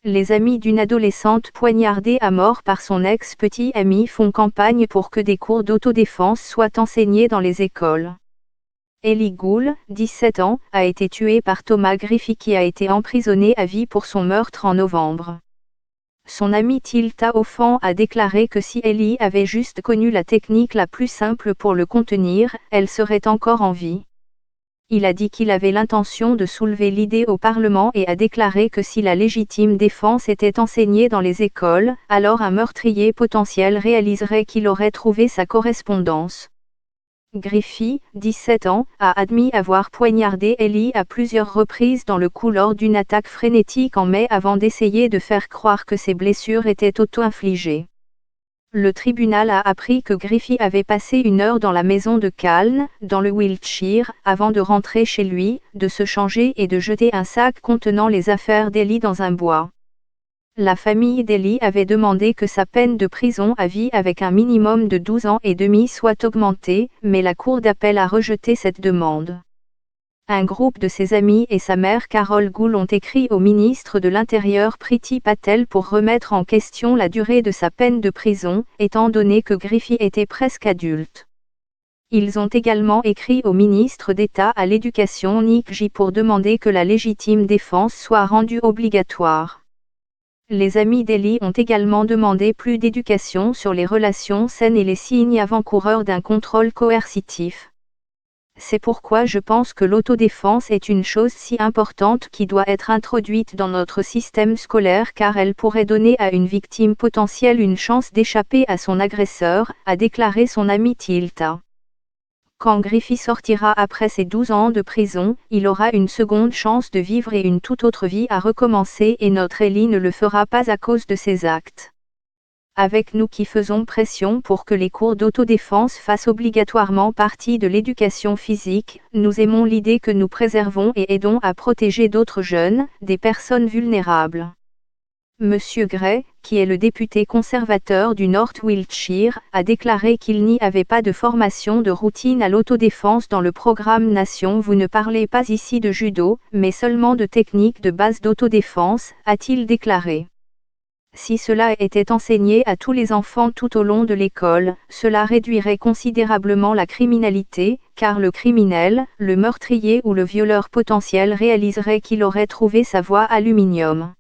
Les amis d'une adolescente poignardée à mort par son ex-petit ami font campagne pour que des cours d'autodéfense soient enseignés dans les écoles. Ellie Gould, 17 ans, a été tuée par Thomas Griffey qui a été emprisonné à vie pour son meurtre en novembre. Son ami Tilta Offan a déclaré que si Ellie avait juste connu la technique la plus simple pour le contenir, elle serait encore en vie. Il a dit qu'il avait l'intention de soulever l'idée au Parlement et a déclaré que si la légitime défense était enseignée dans les écoles, alors un meurtrier potentiel réaliserait qu'il aurait trouvé sa correspondance. Griffey, 17 ans, a admis avoir poignardé Ellie à plusieurs reprises dans le cou lors d'une attaque frénétique en mai avant d'essayer de faire croire que ses blessures étaient auto-infligées. Le tribunal a appris que Griffey avait passé 1 heure dans la maison de Calne, dans le Wiltshire, avant de rentrer chez lui, de se changer et de jeter un sac contenant les affaires d'Ellie dans un bois. La famille d'Ellie avait demandé que sa peine de prison à vie avec un minimum de 12 ans et demi soit augmentée, mais la Cour d'appel a rejeté cette demande. Un groupe de ses amis et sa mère Carol Gould ont écrit au ministre de l'Intérieur Priti Patel pour remettre en question la durée de sa peine de prison, étant donné que Griffey était presque adulte. Ils ont également écrit au ministre d'État à l'Éducation Nick J pour demander que la légitime défense soit rendue obligatoire. Les amis d'Ellie ont également demandé plus d'éducation sur les relations saines et les signes avant-coureurs d'un contrôle coercitif. C'est pourquoi je pense que l'autodéfense est une chose si importante qui doit être introduite dans notre système scolaire car elle pourrait donner à une victime potentielle une chance d'échapper à son agresseur, a déclaré son ami Tilta. Quand Griffey sortira après ses 12 ans de prison, il aura une seconde chance de vivre et une toute autre vie à recommencer et notre Ellie ne le fera pas à cause de ses actes. Avec nous qui faisons pression pour que les cours d'autodéfense fassent obligatoirement partie de l'éducation physique, nous aimons l'idée que nous préservons et aidons à protéger d'autres jeunes, des personnes vulnérables. Monsieur Gray, qui est le député conservateur du North Wiltshire, a déclaré qu'il n'y avait pas de formation de routine à l'autodéfense dans le programme Nation. Vous ne parlez pas ici de judo, mais seulement de techniques de base d'autodéfense, a-t-il déclaré. Si cela était enseigné à tous les enfants tout au long de l'école, cela réduirait considérablement la criminalité, car le criminel, le meurtrier ou le violeur potentiel réaliserait qu'il aurait trouvé sa voie aluminium.